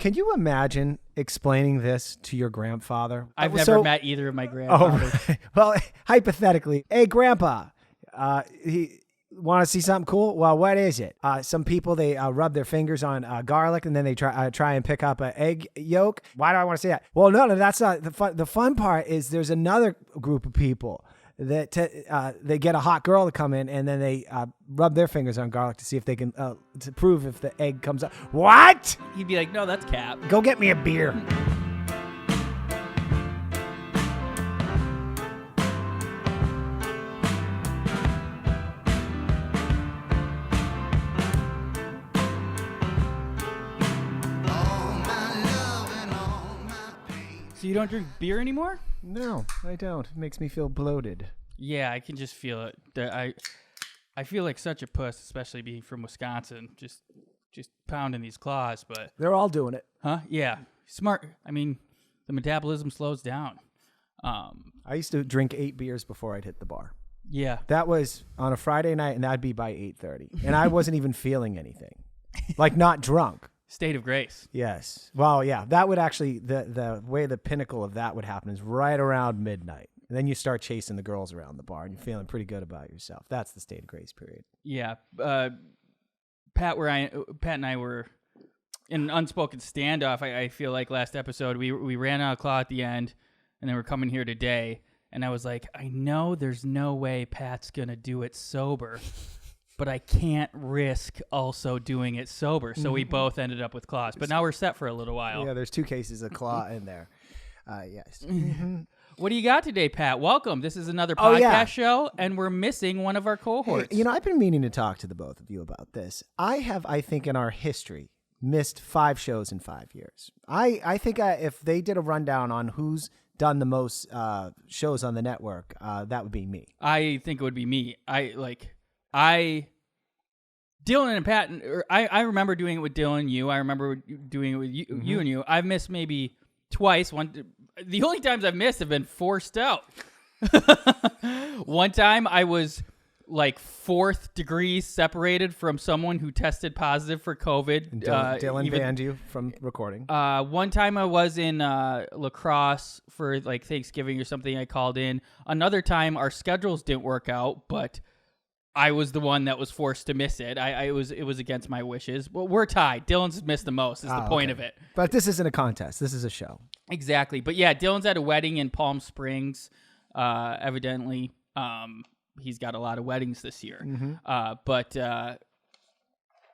Can you imagine explaining this to your grandfather? I've never met either of my grandfathers. Oh, well, hypothetically, hey, Grandpa, he want to see something cool? Well, what is it? Some people, they rub their fingers on garlic and then they try and pick up an egg yolk. Why do I want to say that? Well, no, that's not the fun. The fun part is there's another group of people that they get a hot girl to come in and then they rub their fingers on garlic to see if they can to prove if the egg comes out. What? He'd be like, no, that's Cap. Go get me a beer. So you don't drink beer anymore? No, I don't. It makes me feel bloated. Yeah, I can just feel it. I feel like such a puss, especially being from Wisconsin, just pounding these claws. But they're all doing it. Huh? Yeah. Smart. I mean, the metabolism slows down. I used to drink 8 beers before I'd hit the bar. Yeah. That was on a Friday night, and that'd be by 8:30. And I wasn't even feeling anything. Like, not drunk. State of grace. Yes. Well, yeah, that would actually, the way the pinnacle of that would happen is right around midnight. And then you start chasing the girls around the bar and you're feeling pretty good about yourself. That's the state of grace period. Yeah. Pat and I were in an unspoken standoff. I feel like last episode we ran out of claw at the end and then we're coming here today. And I was like, I know there's no way Pat's going to do it sober. But I can't risk also doing it sober. So we both ended up with claws. But now we're set for a little while. Yeah, there's 2 cases of claw in there. Yes. What do you got today, Pat? Welcome. This is another podcast show, and we're missing one of our cohorts. Hey, I've been meaning to talk to the both of you about this. I have, I think, in our history, missed 5 shows in 5 years. I think if they did a rundown on who's done the most shows on the network, that would be me. I think it would be me. Dylan and Pat, I remember doing it with Dylan and you. I remember doing it with you and you. I've missed maybe twice. The only times I've missed have been forced out. One time I was like 4th degree separated from someone who tested positive for COVID. And Dylan banned you from recording. One time I was in lacrosse for like Thanksgiving or something. I called in. Another time our schedules didn't work out, but I was the one that was forced to miss it. It was against my wishes. Well, we're tied. Dylan's missed the most is the point of it. But this isn't a contest. This is a show. Exactly. But yeah, Dylan's at a wedding in Palm Springs. Evidently, he's got a lot of weddings this year.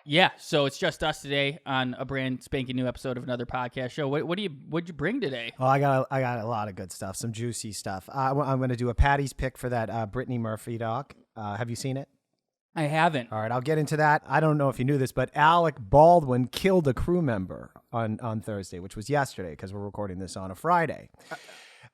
Yeah, so it's just us today on a brand spanking new episode of another podcast show. What'd you bring today? Well, I got a lot of good stuff, some juicy stuff. I'm going to do a Patty's pick for that Brittany Murphy doc. Have you seen it? I haven't. All right, I'll get into that. I don't know if you knew this, but Alec Baldwin killed a crew member on Thursday, which was yesterday because we're recording this on a Friday.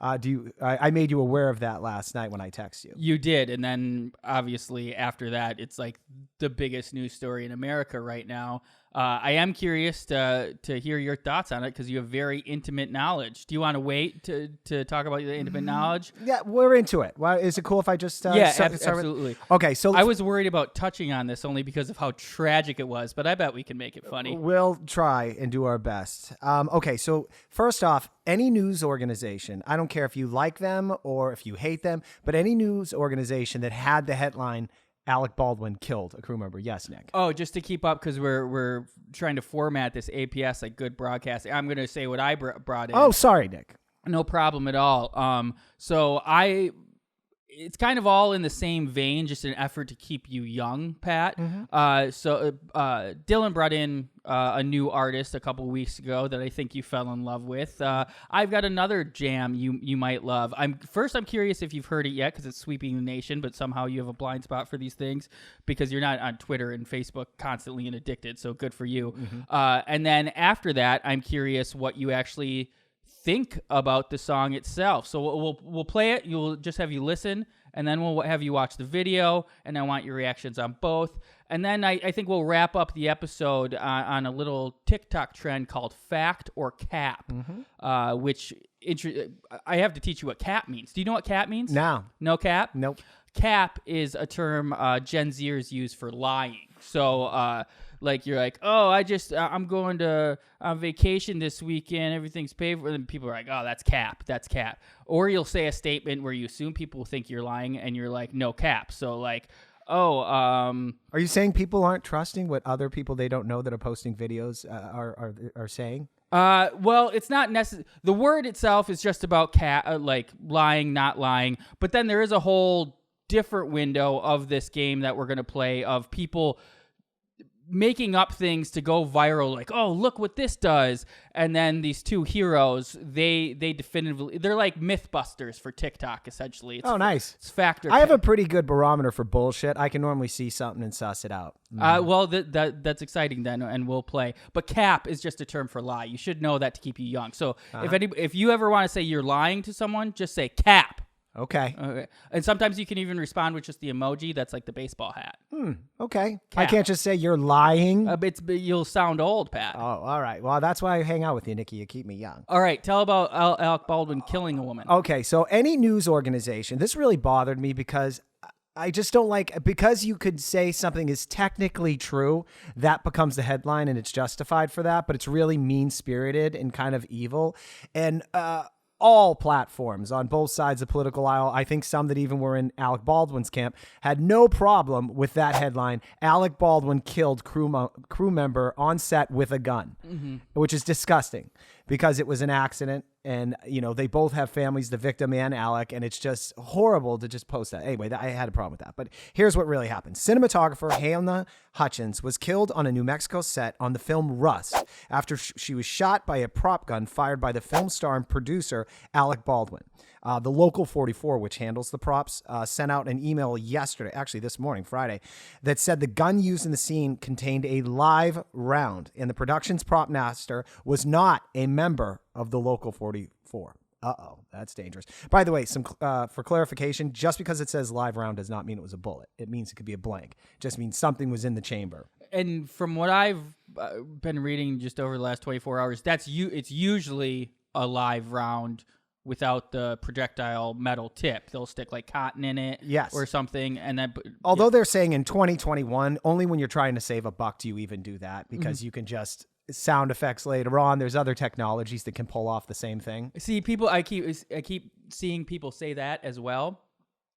I made you aware of that last night when I texted you. You did, and then obviously after that, it's like the biggest news story in America right now. I am curious to hear your thoughts on it because you have very intimate knowledge. Do you want to wait to talk about the intimate knowledge? Yeah, we're into it. Well, is it cool if I just absolutely. Okay, so I was worried about touching on this only because of how tragic it was, but I bet we can make it funny. We'll try and do our best. Okay, so first off, any news organization, I don't care if you like them or if you hate them, but any news organization that had the headline Alec Baldwin killed a crew member. Yes, Nick. Oh, just to keep up because we're trying to format this APS like good broadcasting. I'm going to say what I brought in. Oh, sorry, Nick. No problem at all. It's kind of all in the same vein, just an effort to keep you young, Pat. Dylan brought in a new artist a couple weeks ago that I think you fell in love with. I've got another jam you might love. I'm curious if you've heard it yet because it's sweeping the nation, but somehow you have a blind spot for these things because you're not on Twitter and Facebook constantly and addicted, so good for you. And then after that, I'm curious what you actually think about the song itself. So we'll play it. You'll just have you listen, and then we'll have you watch the video, and I want your reactions on both. And then I think we'll wrap up the episode on a little TikTok trend called Fact or Cap, which I have to teach you what cap means. Do you know what cap means? No. No cap? Nope. Cap is a term Gen Zers use for lying. So, like you're like, oh, I'm going to on vacation this weekend. Everything's paid for. And people are like, oh, that's cap. Or you'll say a statement where you assume people think you're lying, and you're like, no cap. So like, oh, Are you saying people aren't trusting what other people they don't know that are posting videos are saying? Well, it's not necessary. The word itself is just about like lying, not lying. But then there is a whole different window of this game that we're going to play of people making up things to go viral, like, oh, look what this does. And then these two heroes, they definitively, they're like Mythbusters for TikTok, essentially. Oh, nice. It's factor. I have a pretty good barometer for bullshit. I can normally see something and suss it out. Well, that's exciting then, and we'll play. But cap is just a term for lie. You should know that to keep you young. So if you ever want to say you're lying to someone, just say cap. Okay. And sometimes you can even respond with just the emoji that's like the baseball hat. Okay. Cap. I can't just say you're lying. You'll sound old, Pat. Oh, all right. Well, that's why I hang out with you, Nikki. You keep me young. All right. Tell about Alec Baldwin killing a woman. Okay. So any news organization, this really bothered me because I just don't like, because you could say something is technically true, that becomes the headline and it's justified for that, but it's really mean-spirited and kind of evil. And, all platforms on both sides of the political aisle, I think some that even were in Alec Baldwin's camp, had no problem with that headline. Alec Baldwin killed crew member on set with a gun, which is disgusting because it was an accident. And, you know, they both have families, the victim and Alec, and it's just horrible to just post that. Anyway, I had a problem with that. But here's what really happened. Cinematographer Halyna Hutchins was killed on a New Mexico set on the film Rust after she was shot by a prop gun fired by the film star and producer Alec Baldwin. The Local 44, which handles the props, sent out an email yesterday, actually this morning, Friday, that said the gun used in the scene contained a live round, and the production's prop master was not a member of the Local 44. Uh-oh, that's dangerous. By the way, some for clarification, just because it says live round does not mean it was a bullet. It means it could be a blank. It just means something was in the chamber. And from what I've been reading just over the last 24 hours, it's usually a live round without the projectile metal tip. They'll stick like cotton in it, yes, or something. And then, although they're saying in 2021, only when you're trying to save a buck do you even do that, because you can just sound effects later on. There's other technologies that can pull off the same thing. See, people, I keep seeing people say that as well.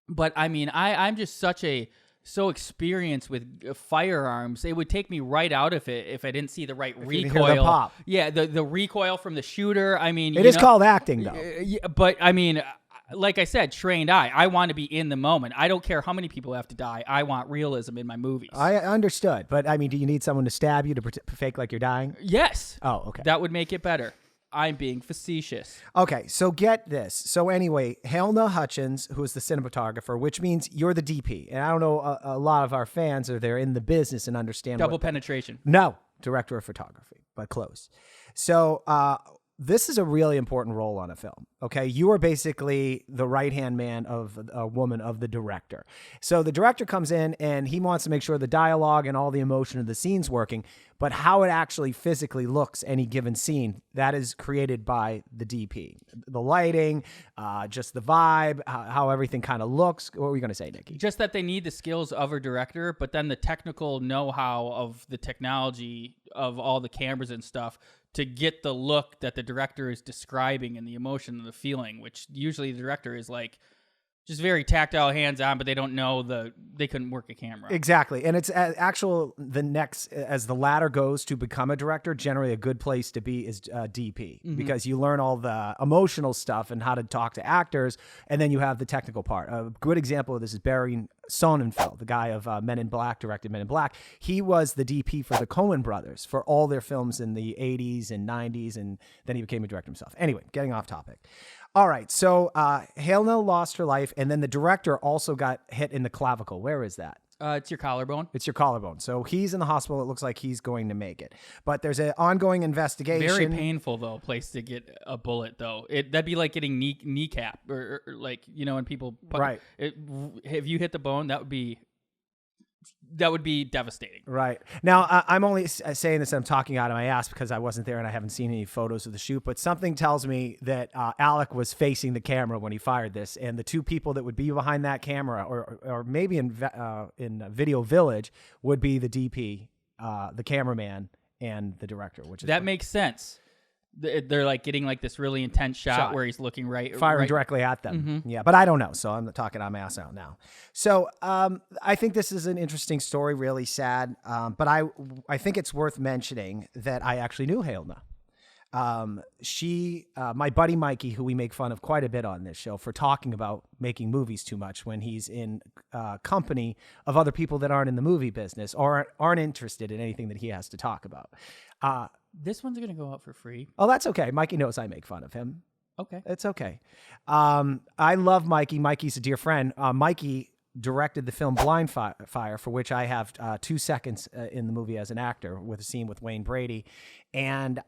But I mean, I'm just so experienced with firearms. It would take me right out of it if I didn't see the right recoil. Hear the pop. Yeah, the recoil from the shooter. I mean, it is called acting, though. But I mean, like I said, trained eye. I want to be in the moment. I don't care how many people have to die. I want realism in my movies. I understood, but I mean, do you need someone to stab you to fake like you're dying? Yes. Oh, okay. That would make it better. I'm being facetious. Okay, so get this. So anyway, Halyna Hutchins, who is the cinematographer, which means you're the DP. And I don't know, a lot of our fans are there in the business and understand. Double penetration. No, director of photography, but close. So this is a really important role on a film. Okay, you are basically the right-hand man of a woman of the director. So the director comes in and he wants to make sure the dialogue and all the emotion of the scene's working, but how it actually physically looks any given scene, that is created by the DP. The lighting, just the vibe, how everything kind of looks. What were you going to say, Nikki? Just that they need the skills of a director, but then the technical know-how of the technology of all the cameras and stuff to get the look that the director is describing and the emotion and the feeling, which usually the director is like just very tactile, hands-on, but they don't know they couldn't work a camera. Exactly. And it's as the ladder goes to become a director, generally a good place to be is DP, because you learn all the emotional stuff and how to talk to actors, and then you have the technical part. A good example of this is Barry Sonnenfeld, the guy of Men in Black, directed Men in Black. He was the DP for the Coen brothers for all their films in the 80s and 90s, and then he became a director himself. Anyway, getting off topic. All right, so Halyna lost her life, and then the director also got hit in the clavicle. Where is that? It's your collarbone. It's your collarbone. So he's in the hospital. It looks like he's going to make it. But there's an ongoing investigation. Very painful, though, place to get a bullet, though. That'd be like getting kneecap, or like, you know, when people... Right. If you hit the bone, that would be that would be devastating. Right. Now, I'm only saying this, I'm talking out of my ass because I wasn't there and I haven't seen any photos of the shoot, but something tells me that Alec was facing the camera when he fired this, and the two people that would be behind that camera, or maybe in Video Village, would be the DP, the cameraman, and the director, which is... That makes sense. They're like getting like this really intense shot where he's looking firing directly at them. Yeah, but I don't know, so I'm talking on my ass out now. So I think this is an interesting story, really sad, but I think it's worth mentioning that I actually knew Helena. My buddy Mikey, who we make fun of quite a bit on this show for talking about making movies too much when he's in company of other people that aren't in the movie business or aren't interested in anything that he has to talk about. This one's going to go out for free. Oh, that's okay. Mikey knows I make fun of him. Okay. It's okay. I love Mikey. Mikey's a dear friend. Mikey directed the film Blind Fire, for which I have 2 seconds in the movie as an actor with a scene with Wayne Brady. And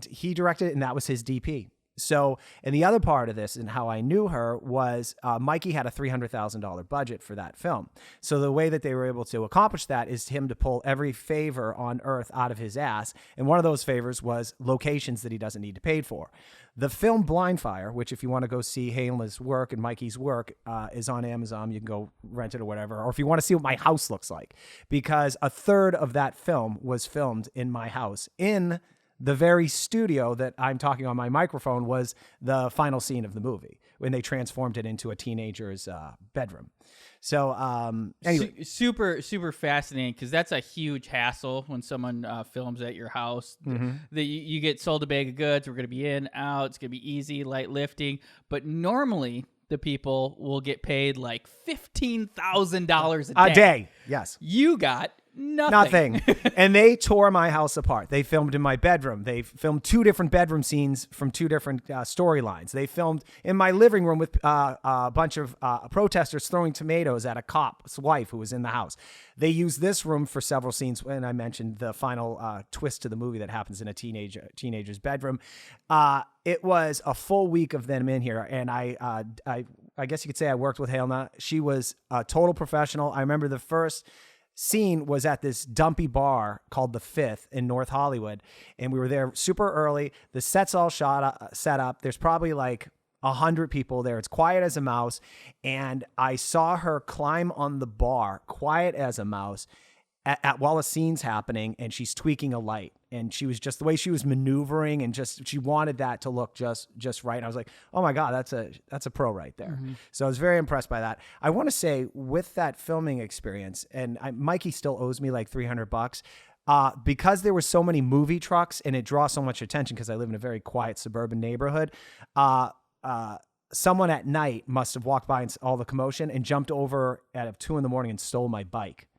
he directed it, and that was his DP. So, and the other part of this and how I knew her was Mikey had a $300,000 budget for that film. So the way that they were able to accomplish that is him to pull every favor on earth out of his ass. And one of those favors was locations that he doesn't need to pay for. The film Blind Fire, which if you want to go see Helena's work and Mikey's work, is on Amazon. You can go rent it or whatever. Or if you want to see what my house looks like, because a third of that film was filmed in my house in the very studio that I'm talking on my microphone was the final scene of the movie when they transformed it into a teenager's bedroom. So anyway. Super fascinating, because that's a huge hassle when someone films at your house. You get sold a bag of goods. We're going to be in, out. It's going to be easy, light lifting. But normally the people will get paid like $15,000 a day. Yes. You got nothing. And they tore my house apart. They filmed in my bedroom. They filmed 2 different bedroom scenes from 2 different storylines. They filmed in my living room with a bunch of protesters throwing tomatoes at a cop's wife who was in the house. They used this room for several scenes, and I mentioned the final twist to the movie that happens in a teenager's bedroom. It was a full week of them in here, and I guess you could say I worked with Helena. She was a total professional. I remember the first scene was at this dumpy bar called The Fifth in North Hollywood, and we were there super early. The set's all set up. There's probably like 100 people there. It's quiet as a mouse, and I saw her climb on the bar, quiet as a mouse, while a scene's happening, and she's tweaking a light, and she was just the way she was maneuvering, and just she wanted that to look just right. And I was like, oh my god, that's a pro right there. So I was very impressed by that. I want to say with that filming experience, and Mikey still owes me like $300. Because there were so many movie trucks and it draws so much attention because I live in a very quiet suburban neighborhood. Someone at night must have walked by and all the commotion and jumped over at 2 a.m. and stole my bike.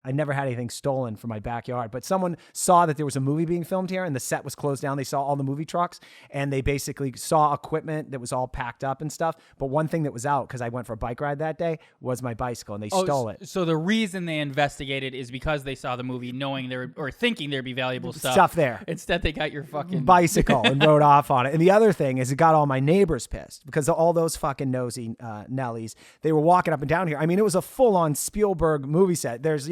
I never had anything stolen from my backyard, but someone saw that there was a movie being filmed here and the set was closed down. They saw all the movie trucks and they basically saw equipment that was all packed up and stuff. But one thing that was out, because I went for a bike ride that day, was my bicycle, and they stole it. So the reason they investigated is because they saw the movie knowing or thinking there'd be valuable stuff there. Instead, they got your fucking bicycle and rode off on it. And the other thing is it got all my neighbors pissed because of all those fucking nosy Nellies. They were walking up and down here. I mean, it was a full-on Spielberg movie set. There's,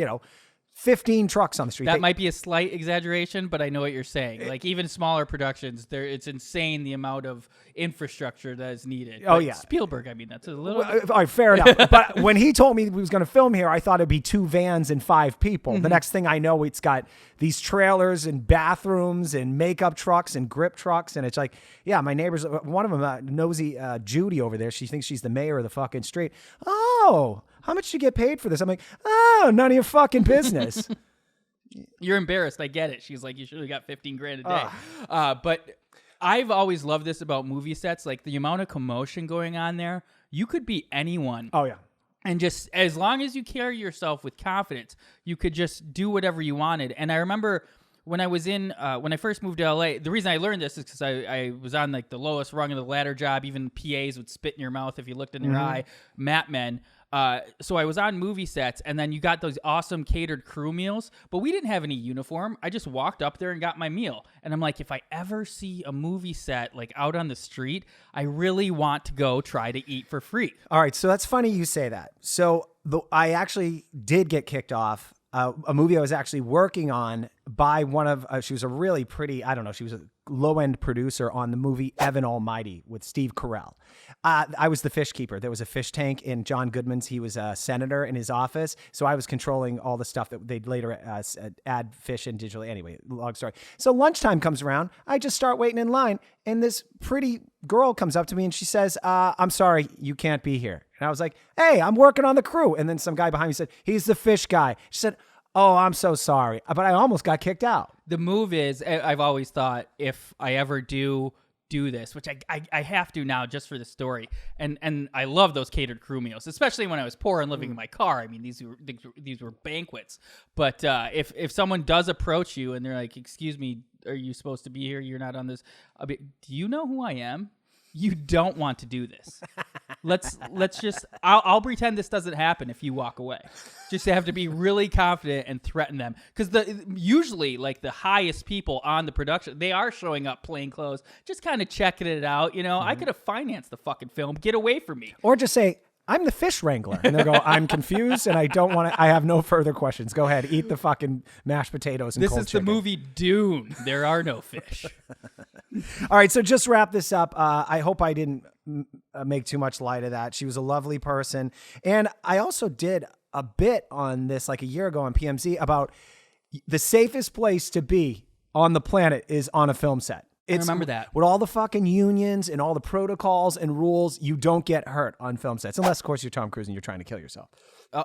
15 trucks on the street. That might be a slight exaggeration, but I know what you're saying. Like even smaller productions, it's insane the amount of infrastructure that is needed. Oh, yeah. Spielberg, I mean, that's a little... All right, fair enough. But when he told me he was going to film here, I thought it'd be 2 vans and 5 people. The next thing I know, it's got these trailers and bathrooms and makeup trucks and grip trucks. And it's like, yeah, my neighbors, one of them, nosy Judy over there, she thinks she's the mayor of the fucking street. Oh, how much did you get paid for this? I'm like, oh, none of your fucking business. You're embarrassed. I get it. She's like, you should have got $15,000 a day. But I've always loved this about movie sets, like the amount of commotion going on there. You could be anyone. Oh, yeah. And just as long as you carry yourself with confidence, you could just do whatever you wanted. And I remember when I was when I first moved to LA, the reason I learned this is because I was on like the lowest rung of the ladder job. Even PAs would spit in your mouth if you looked in their eye. Mat men. So I was on movie sets, and then you got those awesome catered crew meals, but we didn't have any uniform. I just walked up there and got my meal. And I'm like, if I ever see a movie set like out on the street, I really want to go try to eat for free. All right. So that's funny you say that. So I actually did get kicked off a movie I was actually working on by one of, she was a really pretty, I don't know, she was a low-end producer on the movie Evan Almighty with Steve Carell. I was the fish keeper. There was a fish tank in John Goodman's. He was a senator in his office. So I was controlling all the stuff that they'd later add fish in digitally. Anyway, long story. So lunchtime comes around. I just start waiting in line. And this pretty girl comes up to me and she says, I'm sorry, you can't be here. And I was like, hey, I'm working on the crew. And then some guy behind me said, he's the fish guy. She said, oh, I'm so sorry. But I almost got kicked out. The move is, I've always thought if I ever do this, which I have to now just for the story, and I love those catered crew meals, especially when I was poor and living in my car. I mean, these were banquets. But if someone does approach you and they're like, excuse me, are you supposed to be here? You're not on this. Do you know who I am? You don't want to do this. Let's just, I'll pretend this doesn't happen if you walk away. Just have to be really confident and threaten them. Because usually, like, the highest people on the production, they are showing up plain clothes, just kind of checking it out. You know, I could have financed the fucking film. Get away from me. Or just say, I'm the fish wrangler. And they'll go, I'm confused and I don't want to, I have no further questions. Go ahead, eat the fucking mashed potatoes and cold chicken. This is the movie Dune. There are no fish. All right, so just wrap this up. I hope I didn't make too much light of that. She was a lovely person. And I also did a bit on this like a year ago on PMZ about the safest place to be on the planet is on a film set. I remember that. With all the fucking unions and all the protocols and rules, you don't get hurt on film sets. Unless, of course, you're Tom Cruise and you're trying to kill yourself.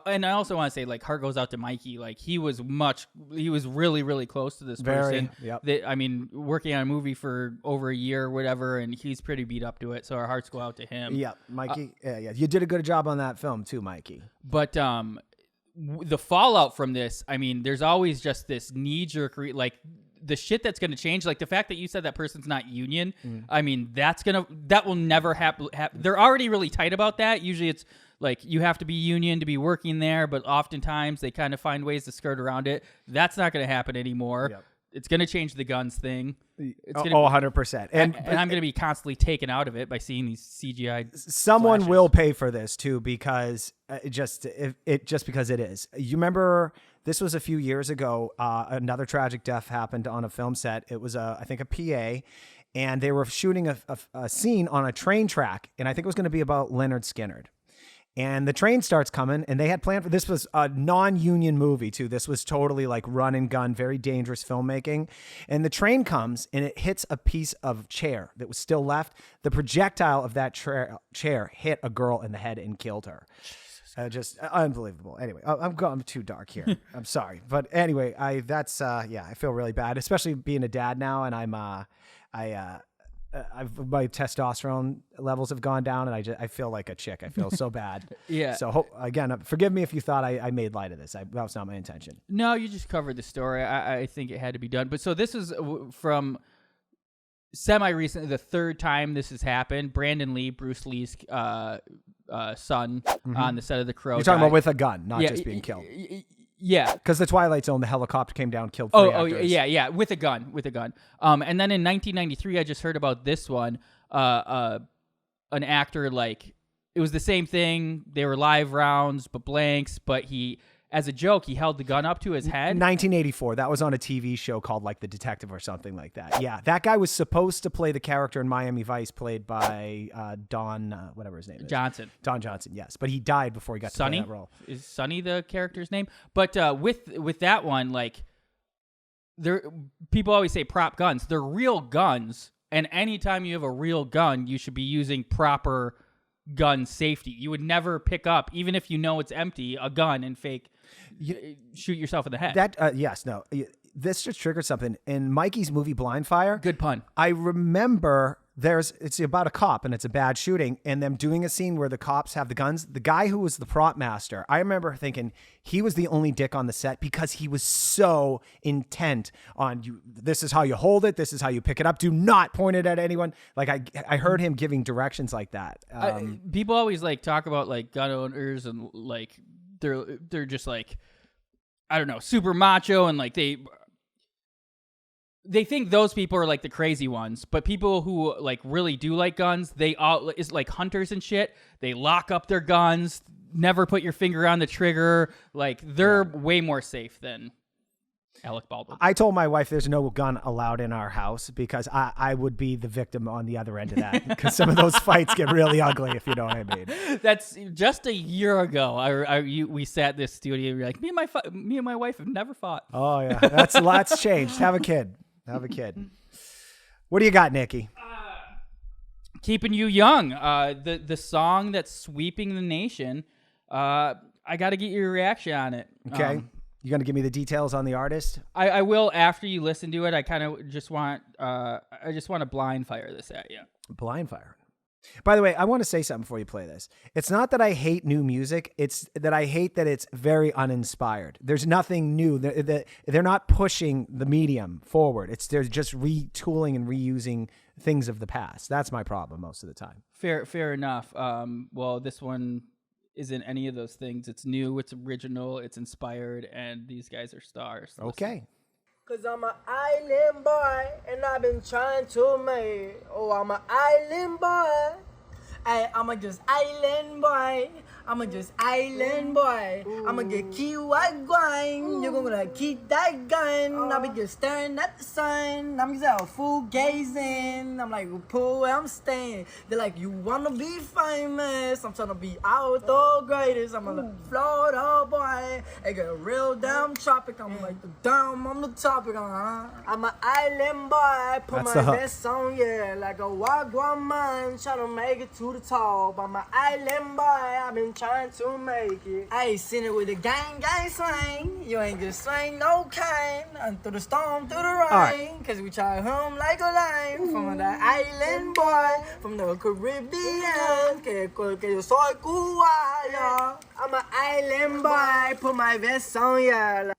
And I also want to say, like, heart goes out to Mikey. Like, he was really, really close to this person. Yep. I mean, working on a movie for over a year or whatever, and he's pretty beat up to it. So our hearts go out to him. Yeah, Mikey. Yeah. You did a good job on that film too, Mikey. But the fallout from this, I mean, there's always just this knee-jerk, like, the shit that's going to change, like the fact that you said that person's not union, I mean, that will never happen. They're already really tight about that. Usually it's like you have to be union to be working there, but oftentimes they kind of find ways to skirt around it. That's not going to happen anymore. Yep. It's going to change the guns thing. It's 100%. And I'm going to be constantly taken out of it by seeing these CGI. Someone flashes. will pay for this too, because just because it is. You remember this was a few years ago. Another tragic death happened on a film set. It was I think a PA, and they were shooting a scene on a train track, and I think it was going to be about Leonard Skinner. And the train starts coming, and they had planned for this was a non-union movie too. This was totally like run and gun, very dangerous filmmaking. And the train comes and it hits a piece of chair that was still left. The projectile of that chair hit a girl in the head and killed her. Just unbelievable. Anyway, I'm too dark here. I'm sorry, but anyway, I feel really bad, especially being a dad now, and my testosterone levels have gone down, and I feel like a chick. I feel so bad. Yeah. So again, forgive me if you thought I made light of this. That was not my intention. No, you just covered the story. I think it had to be done. But so this is from semi-recently, the third time this has happened. Brandon Lee, Bruce Lee's son, on the set of The Crow. You're talking about with a gun, not just being killed. Yeah, because the Twilight Zone, the helicopter came down, killed 3 actors. Yeah, with a gun. And then in 1993, I just heard about this one. An actor, like, it was the same thing. They were live rounds, but blanks. But he, as a joke, he held the gun up to his head. 1984. That was on a TV show called like The Detective or something like that. Yeah, that guy was supposed to play the character in Miami Vice, played by Don, whatever his name is. Johnson. Don Johnson, yes. But he died before he got to play that role. Is Sonny the character's name? But with that one, like, people always say prop guns. They're real guns, and anytime you have a real gun, you should be using proper gun safety. You would never pick up, even if you know it's empty, a gun and shoot yourself in the head. This just triggered something. In Mikey's movie Blind Fire, good pun, I remember it's about a cop and it's a bad shooting, and them doing a scene where the cops have the guns. The guy who was the prop master, I remember thinking he was the only dick on the set because he was so intent on you. This is how you hold it. This is how you pick it up. Do not point it at anyone. Like I heard him giving directions like that. People always like talk about like gun owners and like they're just like, I don't know, super macho, and like they think those people are like the crazy ones, but people who like really do like guns, they all is like hunters and shit. They lock up their guns. never put your finger on the trigger. Like they're way more safe than Alec Baldwin. I told my wife there's no gun allowed in our house because I would be the victim on the other end of that because some of those fights get really ugly, if you know what I mean. That's just a year ago. We sat in this studio and we were like, me and my wife have never fought. Oh, yeah. That's changed. Have a kid. What do you got, Nikki? Keeping you young. The song that's sweeping the nation. I got to get your reaction on it. Okay. You going to give me the details on the artist? I will after you listen to it. I kind of just want to blind fire this at you. Blind fire. By the way, I want to say something before you play this. It's not that I hate new music. It's that I hate that it's very uninspired. There's nothing new. They're not pushing the medium forward. They're just retooling and reusing things of the past. That's my problem most of the time. Fair enough. Well, this one isn't any of those things. It's new, it's original, it's inspired, and these guys are stars. Okay. Cause I'm an island boy, and I've been trying to make. Oh, I'm an island boy. I'm a just island boy. I'm a just island boy. I'ma get key white grind. You're gonna keep that gun. I'll be just staring at the sun. I'm just out full gazing. I'm like, pull where I'm staying. They're like, you wanna be famous? I'm trying to be out the greatest. I'm a Florida boy. It get real damn tropic. I'm like the damn on the topic. I'm an island boy. Put That's my the hook. best on, yeah, like a wagwan man. Trying to make it to the top. I'm an island boy. I've been trying to make it. I ain't seen it with a gang slang. You ain't just slang no kind. And through the storm, through the rain. right. Cause we try home like a line. From the island boy, from the Caribbean. Que yo soy cubano. I'm an island boy. Put my vest on, yeah.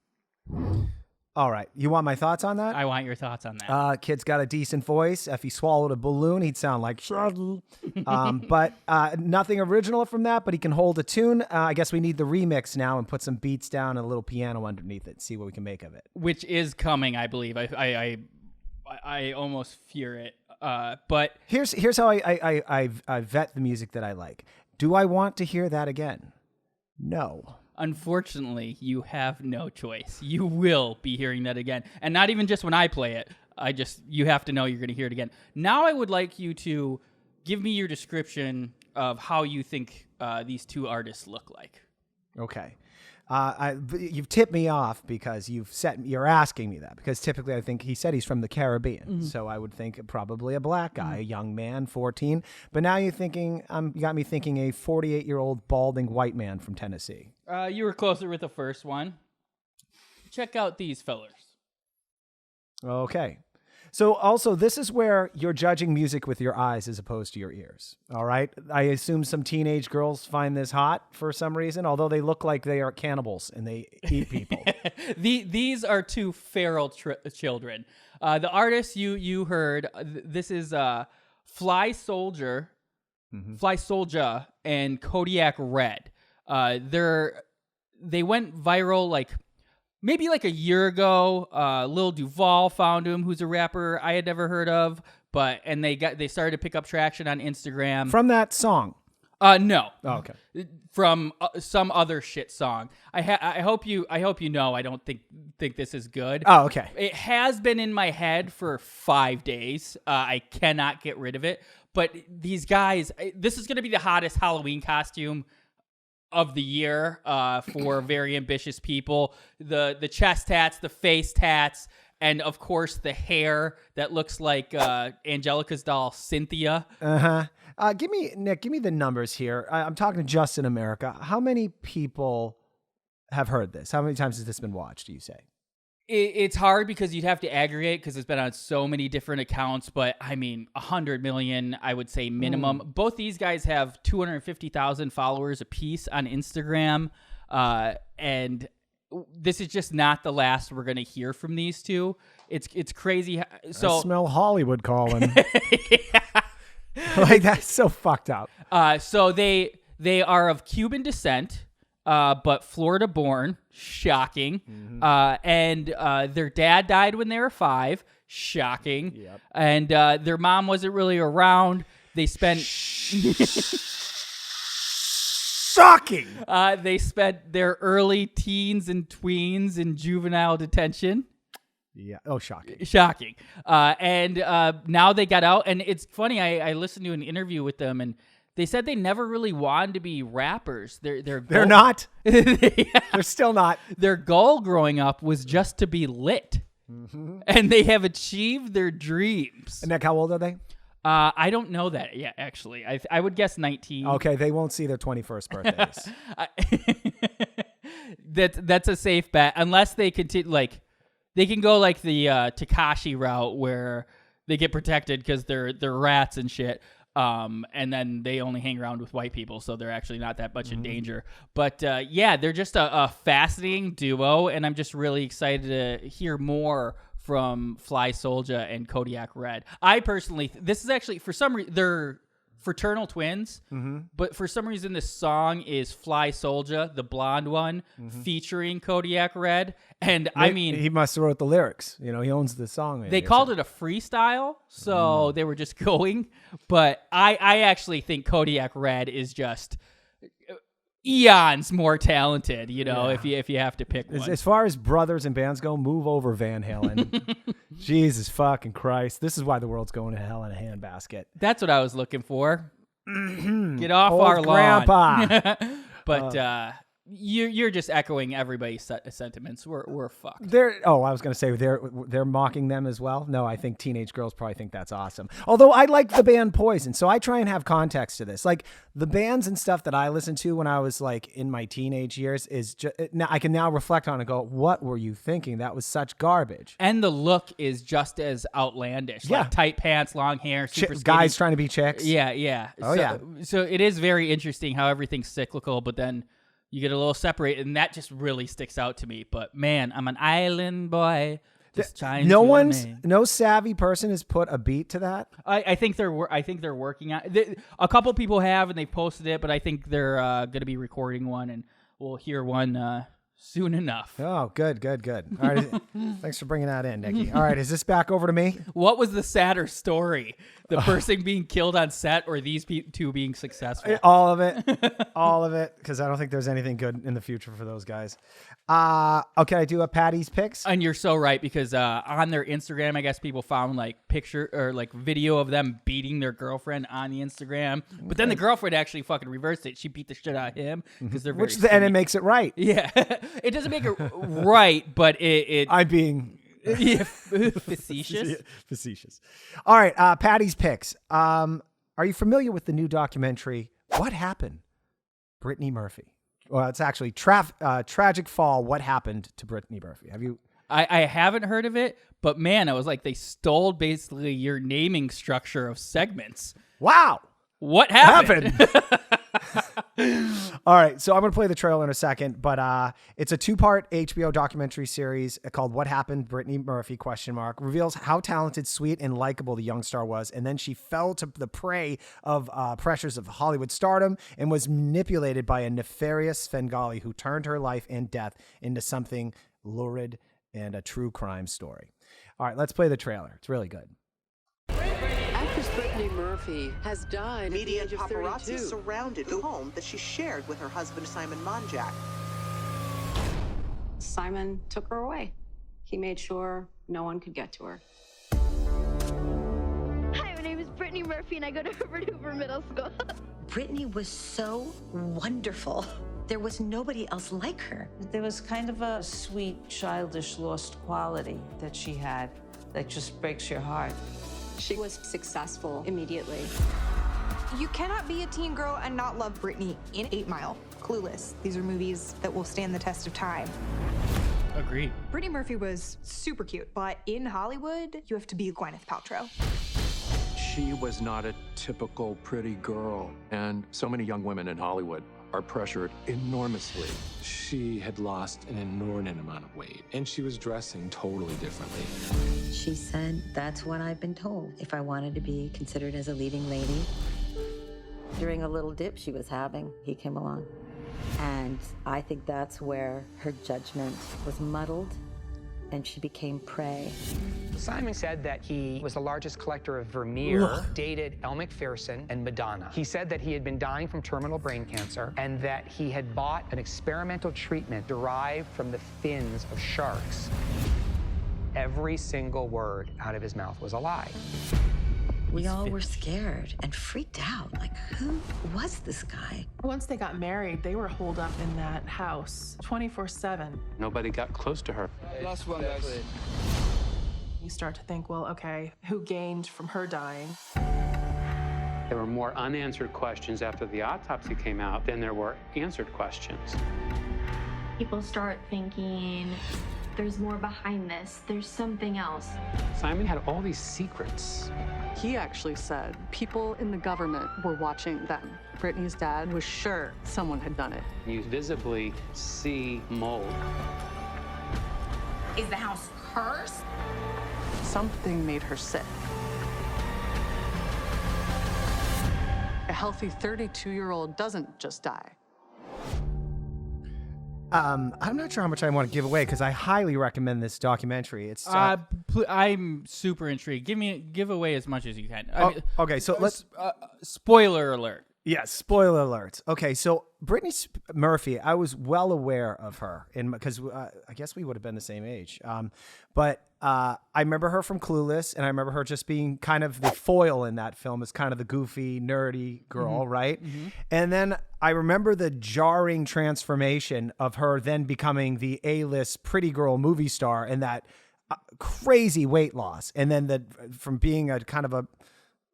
All right. You want my thoughts on that? I want your thoughts on that. Kid's got a decent voice. If he swallowed a balloon, he'd sound like Shaggy. But nothing original from that, but he can hold a tune. I guess we need the remix now and put some beats down and a little piano underneath it. See what we can make of it. Which is coming, I believe. I almost fear it. But Here's how I vet the music that I like. Do I want to hear that again? No. unfortunately, you have no choice. You will be hearing that again. And not even just when I play it. You have to know you're going to hear it again. Now I would like you to give me your description of how you think these two artists look like. Okay. You've tipped me off because you're asking me that, because typically I think he said he's from the Caribbean. Mm-hmm. So I would think probably a black guy, a young man, 14. But now you got me thinking a 48-year-old balding white man from Tennessee. You were closer with the first one. Check out these fellers. Okay. So also, this is where you're judging music with your eyes as opposed to your ears. All right. I assume some teenage girls find this hot for some reason, although they look like they are cannibals and they eat people. These are two feral children. The artist you heard, this is Fly Soldier, Fly Soldier, and Kodiak Red. They went viral maybe a year ago. Lil Duval found him, who's a rapper I had never heard of, and they started to pick up traction on Instagram. From that song? No. Oh, okay. From some other shit song. I hope you know I don't think this is good. Oh, okay. It has been in my head for 5 days. I cannot get rid of it. But these guys, this is going to be the hottest Halloween costume of the year for very ambitious people. The chest tats, the face tats, and of course the hair that looks like Angelica's doll Cynthia. Give me the numbers here. I'm talking to Just in America. How many people have heard this? How many times has this been watched, do you say? It's hard because you'd have to aggregate because it's been on so many different accounts, but 100 million, I would say minimum. Both these guys have 250,000 followers apiece on Instagram, and this is just not the last we're going to hear from these two. It's crazy. So I smell Hollywood calling. Yeah. That's so fucked up. So they are of Cuban descent. But Florida born, shocking. And their dad died when they were 5, shocking. Yep. And their mom wasn't really around. They spent Shocking. They spent their early teens and tweens in juvenile detention. Yeah. Oh, shocking. Shocking. And now they got out. And it's funny, I listened to an interview with them, and they said they never really wanted to be rappers. They're not. They're still not. Their goal growing up was just to be lit. Mm-hmm. And they have achieved their dreams. And Nick, how old are they? I don't know that yet, actually. I would guess 19. Okay, they won't see their 21st birthdays. That's a safe bet, unless they continue. Like, they can go like the Tekashi route, where they get protected because they're rats and shit. And then they only hang around with white people, so they're actually not that much in danger. But yeah, they're just a fascinating duo, and I'm just really excited to hear more from Fly Soulja and Kodiak Red. I personally, this is actually, for some reason, they're fraternal twins, but for some reason this song is Fly Soulja, the blonde one, featuring Kodiak Red. And I mean, he must have wrote the lyrics. You know, he owns the song. They called it a freestyle, so they were just going. But I actually think Kodiak Red is just eons more talented, you know, if you have to pick one. As far as brothers and bands go, move over Van Halen. Jesus fucking Christ. This is why the world's going to hell in a handbasket. That's what I was looking for. Get off Old our lawn. grandpa. But you're just echoing everybody's sentiments. We're fucked. I was going to say they're mocking them as well. No, I think teenage girls probably think that's awesome. Although I like the band Poison, so I try and have context to this. Like the bands and stuff that I listened to when I was like in my teenage years is just, now I can now reflect on and go, what were you thinking? That was such garbage. And the look is just as outlandish. Yeah. Like tight pants, long hair, super skinny. Guys trying to be chicks. Yeah. Oh, So it is very interesting how everything's cyclical, but then you get a little separated, and that just really sticks out to me. But man, I'm an island boy. Just trying no savvy person has put a beat to that. I think they're working on it. A couple people have, and they posted it, but I think they're going to be recording one, and we'll hear one soon enough. Oh, good. All right, thanks for bringing that in, Nikki. All right, is this back over to me? What was the sadder story? The person being killed on set, or these two being successful? All of it, because I don't think there's anything good in the future for those guys. Okay, I do a Patty's picks. And you're so right, because on their Instagram, I guess people found like picture or like video of them beating their girlfriend on the Instagram. But then the girlfriend actually fucking reversed it. She beat the shit out of him because they're very and it makes it right. Yeah, it doesn't make it right, but it I'm being facetious. Facetious. All right, Patty's picks. Are you familiar with the new documentary, What Happened? Brittany Murphy. Well, it's actually Tragic Fall, What Happened to Brittany Murphy. Have you? I haven't heard of it, but man, I was like, they stole basically your naming structure of segments. Wow. What happened? All right, so I'm going to play the trailer in a second, but it's a 2-part HBO documentary series called What Happened, Brittany Murphy, ? Reveals how talented, sweet, and likable the young star was, and then she fell to the prey of pressures of Hollywood stardom and was manipulated by a nefarious Svengali who turned her life and death into something lurid and a true crime story. All right, let's play the trailer. It's really good. Actress Brittany Murphy has died Media at and the age of paparazzi 32. surrounded the home that she shared with her husband, Simon Monjack. Simon took her away. He made sure no one could get to her. Hi, my name is Brittany Murphy, and I go to Hoover Middle School. Brittany was so wonderful. There was nobody else like her. There was kind of a sweet, childish, lost quality that she had that just breaks your heart. She was successful immediately. You cannot be a teen girl and not love Brittany. In 8 Mile, Clueless. These are movies that will stand the test of time. Agreed. Brittany Murphy was super cute, but in Hollywood, you have to be Gwyneth Paltrow. She was not a typical pretty girl, and so many young women in Hollywood are pressured enormously. She had lost an inordinate amount of weight, and she was dressing totally differently. She said, that's what I've been told if I wanted to be considered as a leading lady. During a little dip she was having, he came along. And I think that's where her judgment was muddled. and she became prey. Simon said that he was the largest collector of Vermeer, dated Elle Macpherson and Madonna. He said that he had been dying from terminal brain cancer and that he had bought an experimental treatment derived from the fins of sharks. Every single word out of his mouth was a lie. We all were scared and freaked out. Like, who was this guy? Once they got married, they were holed up in that house 24/7. Nobody got close to her. Last one, guys. You start to think, well, okay, who gained from her dying? There were more unanswered questions after the autopsy came out than there were answered questions. People start thinking, there's more behind this. There's something else. Simon had all these secrets. He actually said people in the government were watching them. Brittany's dad was sure someone had done it. You visibly see mold. Is the house cursed? Something made her sick. A healthy 32-year-old doesn't just die. I'm not sure how much I want to give away because I highly recommend this documentary. It's I'm super intrigued. Give away as much as you can. I mean, okay, so let's spoiler alert. Yes, spoiler alerts. Okay, so Brittany Murphy, I was well aware of her because I guess we would have been the same age. But I remember her from Clueless, and I remember her just being kind of the foil in that film as kind of the goofy, nerdy girl, right? Mm-hmm. And then I remember the jarring transformation of her then becoming the A-list pretty girl movie star and that crazy weight loss. And then from being a kind of a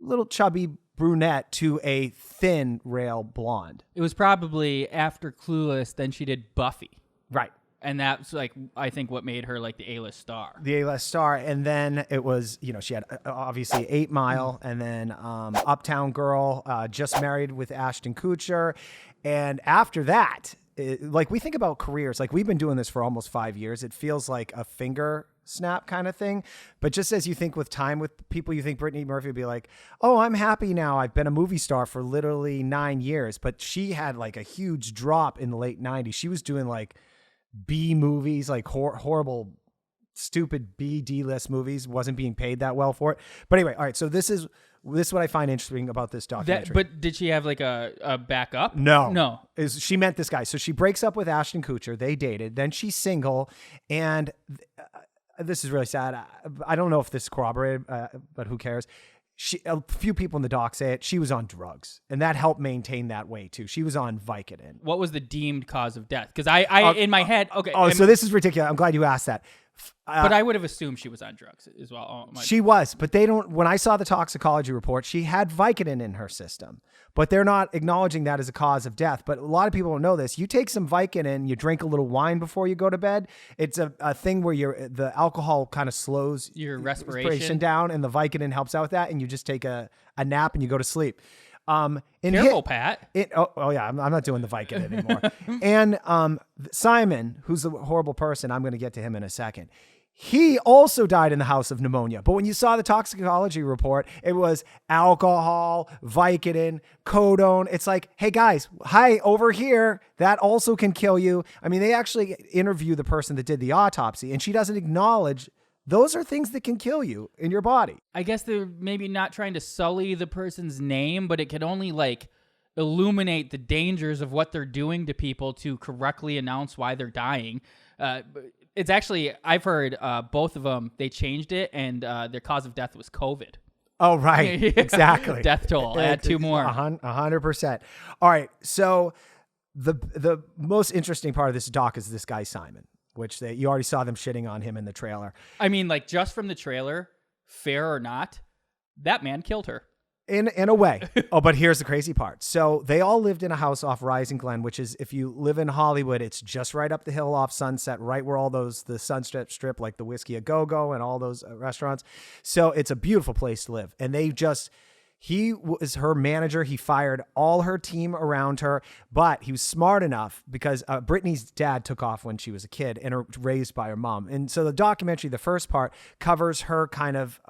little chubby brunette to a thin rail blonde. It was probably after Clueless, then she did Buffy. Right. And that's like, I think what made her like the A-list star. The A-list star. And then it was, she had obviously 8 Mile and then Uptown Girl, just married with Ashton Kutcher. And after that, we think about careers, like we've been doing this for almost 5 years. It feels like a finger snap kind of thing. But just as you think with time with people, you think Brittany Murphy would be like, oh, I'm happy now. I've been a movie star for literally 9 years. But she had like a huge drop in the late 90s. She was doing like B movies, like horrible, stupid D-list movies, wasn't being paid that well for it. But anyway, all right. So this is what I find interesting about this documentary. But did she have like a backup? No. She met this guy. So she breaks up with Ashton Kutcher. They dated. Then she's single. And this is really sad. I don't know if this is corroborated, but who cares? A few people in the doc say it. She was on drugs, and that helped maintain that weight too. She was on Vicodin. What was the deemed cause of death? Because I in my head, okay. So this is ridiculous. I'm glad you asked that. But I would have assumed she was on drugs as well. She was, but they don't. When I saw the toxicology report, she had Vicodin in her system, but they're not acknowledging that as a cause of death. But a lot of people don't know this. You take some Vicodin, you drink a little wine before you go to bed. It's a thing where the alcohol kind of slows your respiration down, and the Vicodin helps out with that. And you just take a nap and you go to sleep. Careful, Pat. Oh yeah, I'm not doing the Vicodin anymore. And Simon, who's a horrible person, I'm going to get to him in a second. He also died in the house of pneumonia. But when you saw the toxicology report, it was alcohol, Vicodin, Codone. It's like, hey guys, hi, over here. That also can kill you. I mean, they actually interview the person that did the autopsy, and she doesn't acknowledge those are things that can kill you in your body. I guess they're maybe not trying to sully the person's name, but it can only like illuminate the dangers of what they're doing to people to correctly announce why they're dying. It's actually, I've heard both of them, they changed it, and their cause of death was COVID. Oh, right. Exactly. Death toll. Add 2 more. 100%. All right. So the most interesting part of this doc is this guy, Simon, which you already saw them shitting on him in the trailer. I mean, like just from the trailer, fair or not, that man killed her. In a way. Oh, but here's the crazy part. So they all lived in a house off Rising Glen, which is, if you live in Hollywood, it's just right up the hill off Sunset, right where all the Sunset Strip, like the Whiskey A Go-Go and all those restaurants. So it's a beautiful place to live. And he was her manager. He fired all her team around her, but he was smart enough because Brittany's dad took off when she was a kid and raised by her mom. And so the documentary, the first part, covers her kind of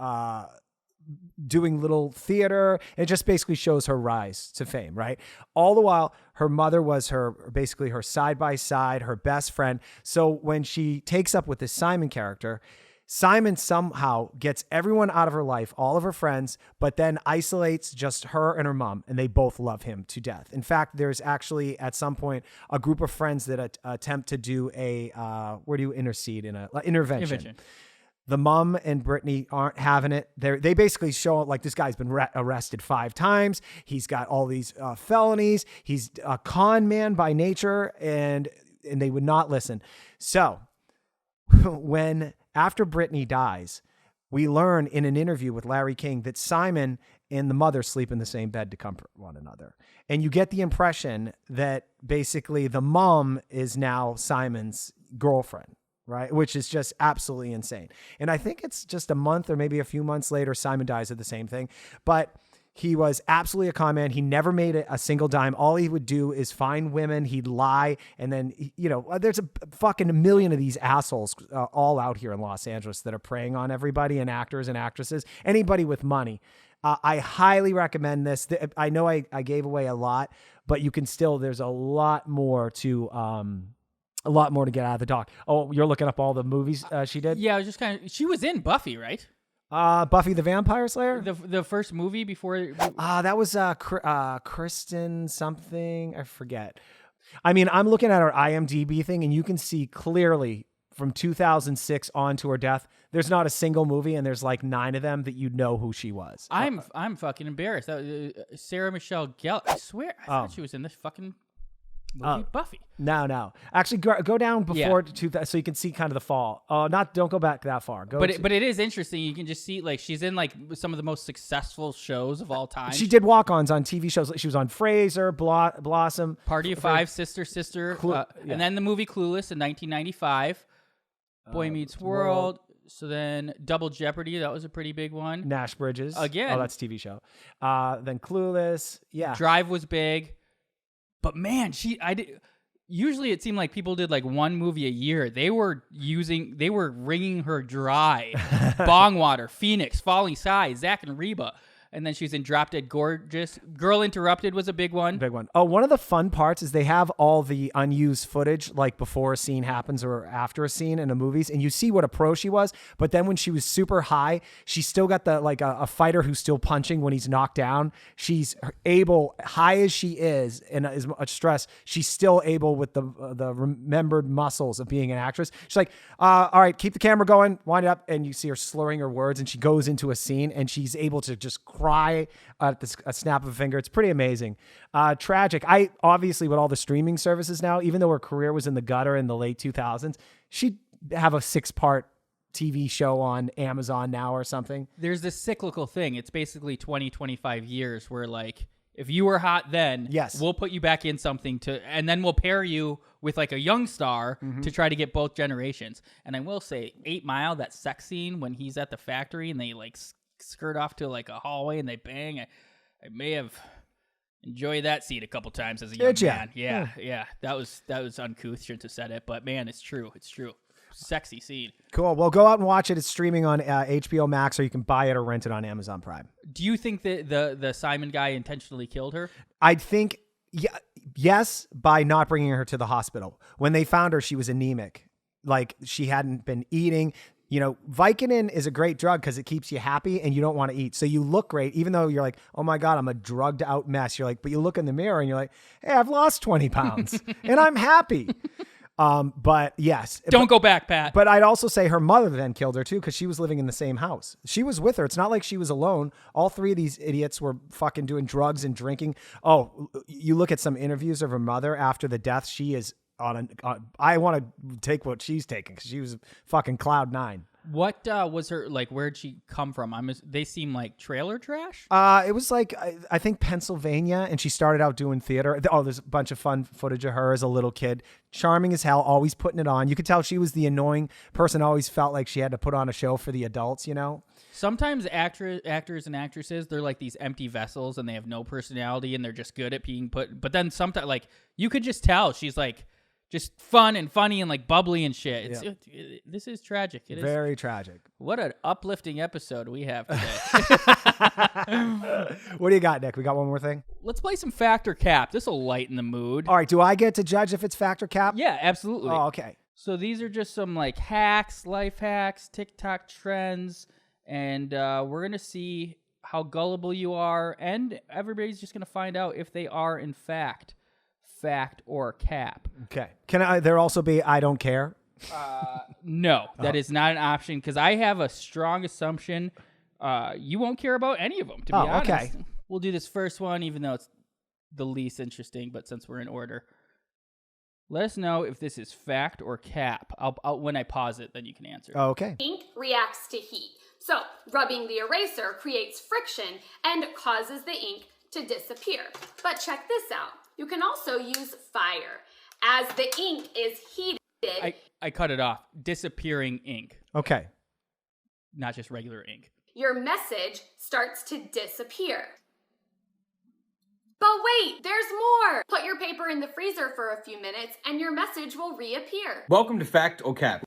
doing little theater. It just basically shows her rise to fame, right? All the while, her mother was basically her side-by-side, her best friend. So when she takes up with this Simon character, Simon somehow gets everyone out of her life, all of her friends, but then isolates just her and her mom, and they both love him to death. In fact, there's actually at some point a group of friends that attempt to do where do you intercede in intervention. The mom and Brittany aren't having it. They basically show like this guy's been arrested 5 times. He's got all these felonies. He's a con man by nature, and they would not listen. So after Brittany dies, we learn in an interview with Larry King that Simon and the mother sleep in the same bed to comfort one another. And you get the impression that basically the mom is now Simon's girlfriend, right? Which is just absolutely insane. And I think it's just a month or maybe a few months later, Simon dies of the same thing. But he was absolutely a con man. He never made a single dime. All he would do is find women. He'd lie. And then, there's a fucking million of these assholes all out here in Los Angeles that are preying on everybody, and actors and actresses, anybody with money. I highly recommend this. I know I gave away a lot, but you can still, there's a lot more to get out of the doc. Oh, you're looking up all the movies she did? Yeah, I was just she was in Buffy, right? Buffy the Vampire Slayer? The first movie before... that was Kristen something. I forget. I mean, I'm looking at her IMDb thing, and you can see clearly from 2006 on to her death, there's not a single movie, and there's like 9 of them that you know who she was. I'm fucking embarrassed. Sarah Michelle Gellar. I swear, I thought she was in this fucking... movie Buffy. No. Actually, go down before so you can see kind of the fall. Don't go back that far. But it is interesting. You can just see like she's in like some of the most successful shows of all time. She did walk-ons on TV shows. She was on Frasier, Blossom, Party of Five, Sister, and then the movie Clueless in 1995. Boy Meets World. So then Double Jeopardy, that was a pretty big one. Nash Bridges again. Oh, that's a TV show. Then Clueless. Yeah. Drive was big. But man, usually it seemed like people did like one movie a year. They were wringing her dry. Bongwater, Phoenix, Falling Skies, Zack and Reba. And then she's in Drop Dead Gorgeous. Girl Interrupted was a big one. Oh, one of the fun parts is they have all the unused footage, like before a scene happens or after a scene in the movies, and you see what a pro she was. But then when she was super high, she's still got a fighter who's still punching when he's knocked down. She's able, high as she is, and as much stress, she's still able with the remembered muscles of being an actress. She's like, all right, keep the camera going, wind it up, and you see her slurring her words, and she goes into a scene, and she's able to just cry at a snap of a finger. It's pretty amazing. Tragic. I obviously, with all the streaming services now, even though her career was in the gutter in the late 2000s, she'd have a 6-part TV show on Amazon now or something. There's this cyclical thing. It's basically 20, 25 years where like, if you were hot then, yes, we'll put you back in something and then we'll pair you with like a young star to try to get both generations. And I will say 8 Mile, that sex scene when he's at the factory and they like skirt off to like a hallway and they bang. I may have enjoyed that scene a couple times as a young man. Yeah. That was uncouth. Shouldn't have said it, but man, it's true. Sexy scene. Cool. Well, go out and watch it. It's streaming on HBO Max, or you can buy it or rent it on Amazon Prime. Do you think that the Simon guy intentionally killed her? I think yes, by not bringing her to the hospital. When they found her, she was anemic. Like she hadn't been eating. Vicodin is a great drug because it keeps you happy and you don't want to eat. So you look great, even though you're like, oh my God, I'm a drugged out mess. You're like, but you look in the mirror and you're like, hey, I've lost 20 pounds and I'm happy. But yes. Don't go back, Pat. But I'd also say her mother then killed her too because she was living in the same house. She was with her. It's not like she was alone. All 3 of these idiots were fucking doing drugs and drinking. Oh, you look at some interviews of her mother after the death. She is I want to take what she's taking because she was fucking cloud 9. What was her, like, where'd she come from? They seem like trailer trash? It was like, I think Pennsylvania, and she started out doing theater. Oh, there's a bunch of fun footage of her as a little kid. Charming as hell, always putting it on. You could tell she was the annoying person, always felt like she had to put on a show for the adults, Sometimes actors and actresses, they're like these empty vessels and they have no personality and they're just good at being put. But then sometimes, like, you could just tell she's like just fun and funny and like bubbly and shit. This is tragic. It is very tragic. What an uplifting episode we have today. What do you got, Nick? We got one more thing? Let's play some fact or cap. This will lighten the mood. All right. Do I get to judge if it's fact or cap? Yeah, absolutely. Oh, okay. So these are just some like hacks, life hacks, TikTok trends, and we're going to see how gullible you are, and everybody's just going to find out if they are in fact or cap. Okay. Can there also be I don't care? No, that is not an option because I have a strong assumption you won't care about any of them, to be honest. Okay. We'll do this first one, even though it's the least interesting, but since we're in order. Let us know if this is fact or cap. I'll when I pause it, then you can answer. Okay. Ink reacts to heat. So, rubbing the eraser creates friction and causes the ink to disappear. But check this out. You can also use fire. As the ink is heated... I cut it off. Disappearing ink. Okay. Not just regular ink. Your message starts to disappear. But wait, there's more! Put your paper in the freezer for a few minutes and your message will reappear. Welcome to Fact or Cap.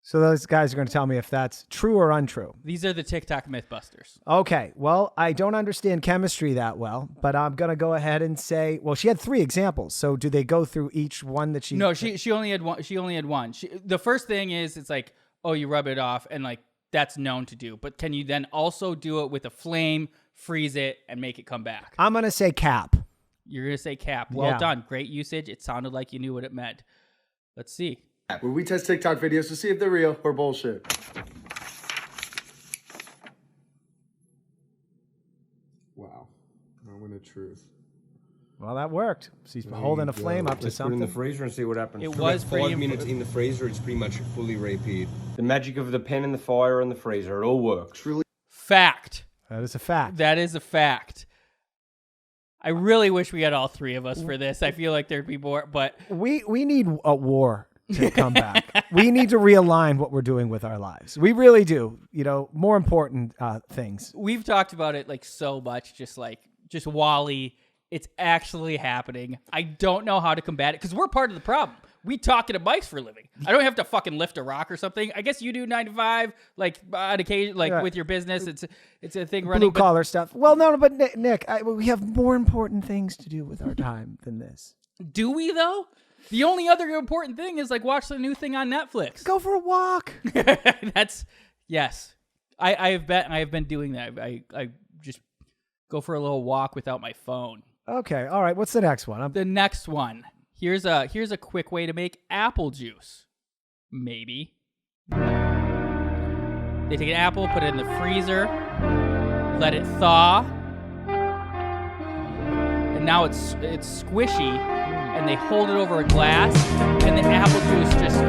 So those guys are going to tell me if that's true or untrue. These are the TikTok Mythbusters. Okay. Well, I don't understand chemistry that well, but I'm going to go ahead and say, well, she had 3 examples. So do they go through each one that she... No, she only had one. She only had one. The first thing is it's like, oh, you rub it off and like that's known to do. But can you then also do it with a flame, freeze it, and make it come back? I'm going to say cap. You're going to say cap. Well done. Great usage. It sounded like you knew what it meant. Let's see. Where we test TikTok videos to see if they're real or bullshit. Wow. Moment of truth. Well, that worked. She's holding a flame up to Let's something. put it in the freezer and see what happens. It For was about pretty 5 minutes in the freezer, it's pretty much fully reappeared. The magic of the pen and the fire and the freezer, it all works. Really? Fact. That is a fact. That is a fact. I really wish we had all 3 of us for this. I feel like there'd be more, but... We need a war to come back. We need to realign what we're doing with our lives. We really do. You know, more important things. We've talked about it like so much, just Wally. It's actually happening. I don't know how to combat it because we're part of the problem. We talk into mics for a living. I don't have to fucking lift a rock or something. I guess you do 9 to 5, like on occasion, like with your business. It's a thing running. Blue collar stuff. Well, no, but Nick, we have more important things to do with our time than this. Do we though? The only other important thing is like watch the new thing on Netflix. Go for a walk. Yes. I have been doing that. I just go for a little walk without my phone. Okay. All right. What's the next one? The next one. Here's a quick way to make apple juice. Maybe. They take an apple, put it in the freezer, let it thaw, and now it's squishy, and they hold it over a glass, and the apple juice just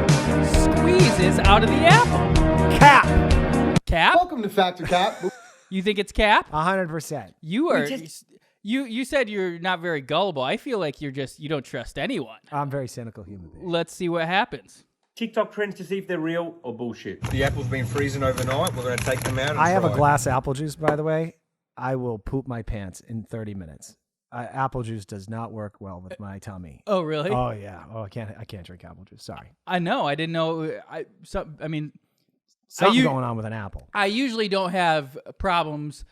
squeezes out of the apple. Cap. Cap? Welcome to Fact or Cap. You think it's cap? 100%. You are... You said you're not very gullible. I feel like you don't trust anyone. I'm a very cynical human being. Let's see what happens. TikTok trends to see if they're real or bullshit. The apple's been freezing overnight. We're going to take them out and I have a try. glass of apple juice, by the way. I will poop my pants in 30 minutes. Apple juice does not work well with my tummy. Oh, really? Oh, yeah. Oh, I can't drink apple juice. Sorry. I know. I didn't know. Something going on with an apple. I usually don't have problems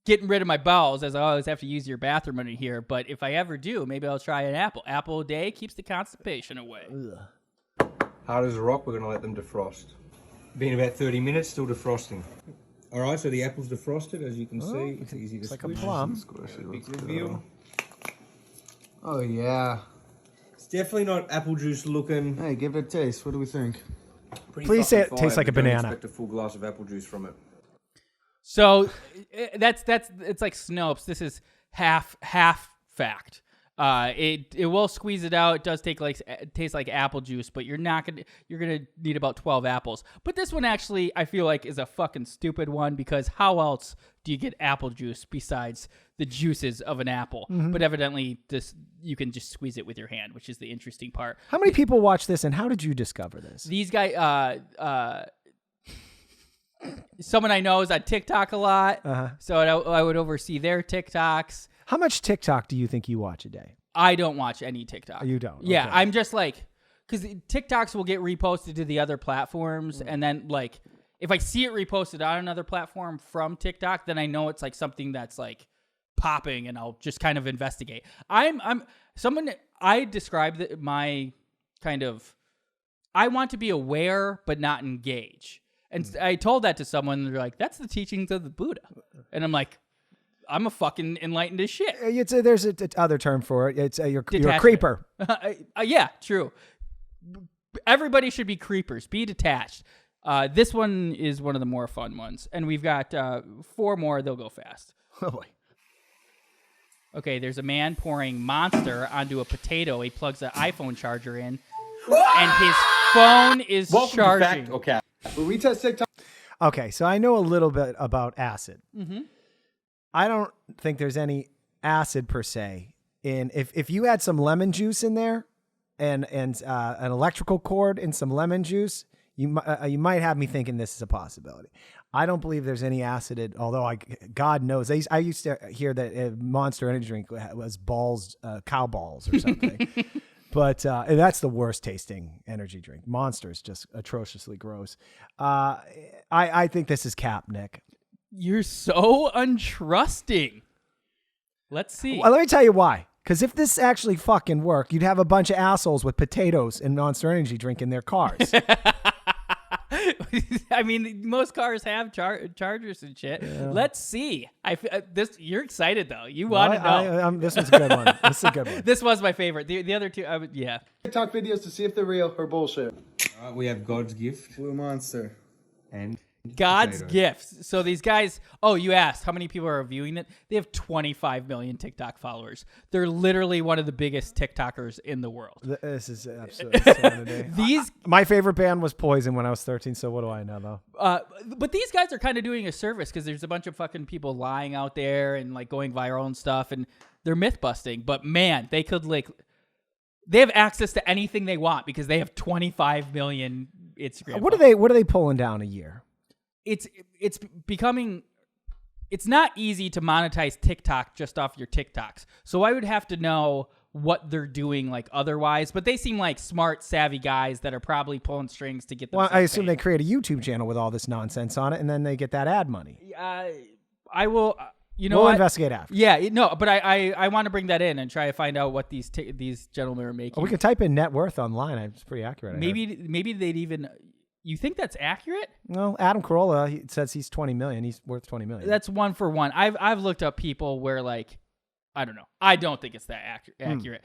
getting rid of my bowels, as I always have to use your bathroom under here. But if I ever do, maybe I'll try an apple. Apple a day keeps the constipation away. Ugh. Hard as a rock, we're going to let them defrost. Been about 30 minutes, still defrosting. All right, so the apple's defrosted, as you can see. It's easy to like a squish. plum. Big reveal. Oh, yeah. It's definitely not apple juice looking. Hey, give it a taste. What do we think? Please say it tastes like a banana. Don't expect a full glass of apple juice from it. So it's like Snopes. This is half fact. It will squeeze it out. It does taste like apple juice, but you're gonna need about 12 apples. But this one actually I feel like is a fucking stupid one because how else do you get apple juice besides the juices of an apple? Mm-hmm. But evidently you can just squeeze it with your hand, which is the interesting part. How many people watch this, and how did you discover this? These guys, someone I know is on TikTok a lot, so I would oversee their TikToks. How much TikTok do you think you watch a day? I don't watch any TikTok. You don't? Yeah, Okay. I'm just like, because TikToks will get reposted to the other platforms, and then like if I see it reposted on another platform from TikTok, then I know it's like something that's like popping, and I'll just kind of investigate. I'm someone I describe my kind of I want to be aware but not engage, and I told that to someone. They're like, "That's the teachings of the Buddha," and I'm like, I'm a fucking enlightened as shit. There's a other term for it. It's you're a Detachment. creeper. Yeah, true. Everybody should be creepers. Be detached. This one is one of the more fun ones. And we've got 4 more. They'll go fast. Oh, boy. Okay, there's a man pouring Monster onto a potato. He plugs an iPhone charger in, and his phone is charging. Okay. Will we test TikTok? Okay, so I know a little bit about acid. Mm-hmm. I don't think there's any acid per se. If you had some lemon juice in there and an electrical cord and some lemon juice, you might have me thinking this is a possibility. I don't believe there's any acid, although God knows. I used to hear that Monster Energy drink was cow balls or something. But that's the worst tasting energy drink. Monster's just atrociously gross. I think this is cap, Nick. You're so untrusting. Let's see. Well, let me tell you why. Because if this actually fucking worked, you'd have a bunch of assholes with potatoes and Monster Energy drink in their cars. I mean, most cars have chargers and shit. Yeah. Let's see. You're excited though. You want to know. This was a good one. This is a good one. This was my favorite. The other two, yeah. TikTok videos to see if they're real or bullshit. We have God's gift. Blue Monster. And God's potatoes. gifts. So these guys, you asked how many people are viewing it? They have 25 million TikTok followers. They're literally one of the biggest TikTokers in the world. This is absolute insanity. My favorite band was Poison when I was 13, so what do I know, though? But these guys are kind of doing a service because there's a bunch of fucking people lying out there and like going viral and stuff, and they're myth busting. But man, they have access to anything they want because they have 25 million Instagram. What are they pulling down a year? It's becoming, it's not easy to monetize TikTok just off your TikToks. So I would have to know what they're doing like otherwise, but they seem like smart, savvy guys that are probably pulling strings to get them. Well, I assume they create a YouTube channel with all this nonsense on it, and then they get that ad money. I will, we'll investigate after. Yeah, no, but I want to bring that in and try to find out what these gentlemen are making. We can type in net worth online. It's pretty accurate. Maybe they'd even. You think that's accurate? No, Adam Carolla, he says he's 20 million. He's worth 20 million. That's 1 for 1. I've looked up people where like, I don't know. I don't think it's that accurate.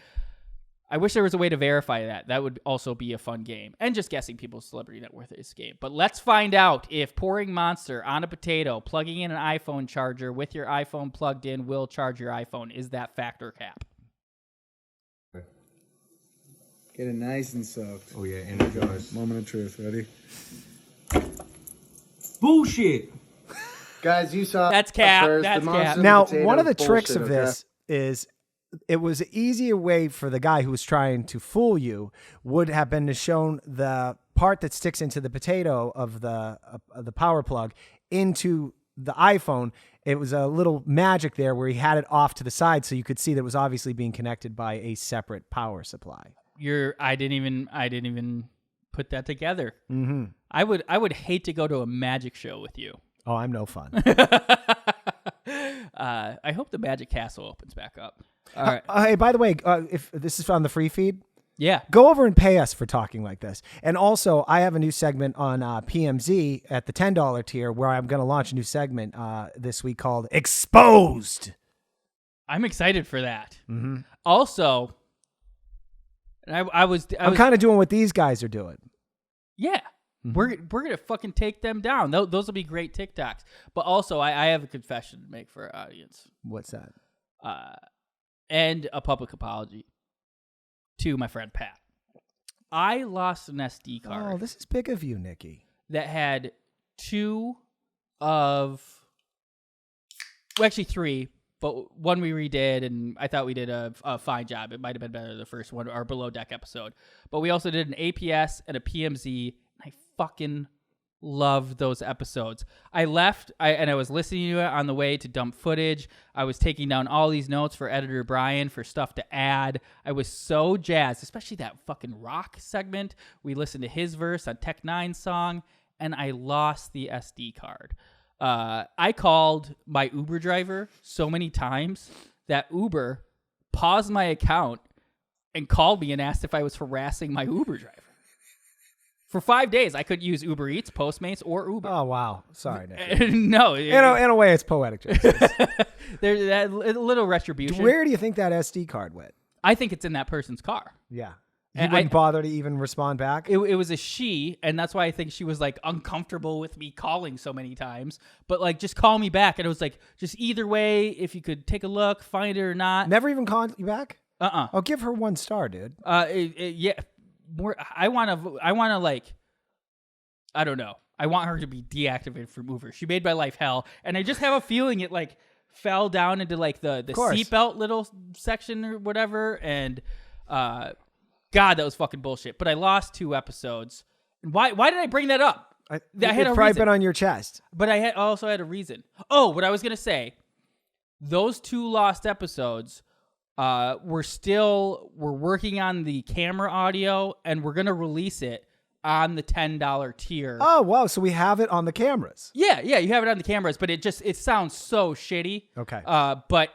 I wish there was a way to verify that. That would also be a fun game. And just guessing people's celebrity net worth is game. But let's find out if pouring Monster on a potato, plugging in an iPhone charger with your iPhone plugged in will charge your iPhone. Is that fact or cap? Get it nice and soft. Oh yeah, energize. Moment of truth. Ready? Bullshit. Guys, you saw that's cap. First, that's cap. Now, one of the tricks of this is it was an easier way for the guy who was trying to fool you would have been to show the part that sticks into the potato of the power plug into the iPhone. It was a little magic there where he had it off to the side so you could see that it was obviously being connected by a separate power supply. I didn't even put that together. Mm-hmm. I would hate to go to a magic show with you. Oh, I'm no fun. I hope the Magic Castle opens back up. All right. Hey, by the way, if this is on the free feed, yeah, go over and pay us for talking like this. And also, I have a new segment on PMZ at the $10 tier where I'm going to launch a new segment this week called Exposed. I'm excited for that. Mm-hmm. Also, and I'm kind of doing what these guys are doing. Yeah. Mm-hmm. We're gonna fucking take them down. Those will be great TikToks. But also, I have a confession to make for our audience. What's that? And a public apology to my friend Pat. I lost an SD card. Oh, this is big of you, Nikki. That had 3, but one we redid, and I thought we did a fine job. It might have been better than the first one, our Below Deck episode. But we also did an APS and a PMZ. I fucking loved those episodes. I left and I was listening to it on the way to dump footage. I was taking down all these notes for editor Brian for stuff to add. I was so jazzed, especially that fucking rock segment. We listened to his verse on Tech Nine's song, and I lost the SD card. I called my Uber driver so many times that Uber paused my account and called me and asked if I was harassing my Uber driver. For 5 days, I could use Uber Eats, Postmates, or Uber. Oh, wow. Sorry, Nick. No. In a way, it's poetic justice. There's that little retribution. Where do you think that SD card went? I think it's in that person's car. Yeah. You wouldn't bother to even respond back? It was a she, and that's why I think she was, like, uncomfortable with me calling so many times. But, like, just call me back. And it was like, just either way, if you could take a look, find it or not. Never even called you back? Oh, give her 1 star, dude. Yeah. More. I want to like, I don't know. I want her to be deactivated from Uber. She made my life hell, and I just have a feeling it like fell down into like the seatbelt little section or whatever. And God, that was fucking bullshit. But I lost 2 episodes. Why did I bring that up? I had a reason. Been on your chest. But I also had a reason. Oh, what I was gonna say. Those 2 lost episodes. We're working on the camera audio, and we're going to release it on the $10 tier. Oh, wow. So we have it on the cameras. Yeah, you have it on the cameras, but it sounds so shitty. Okay. But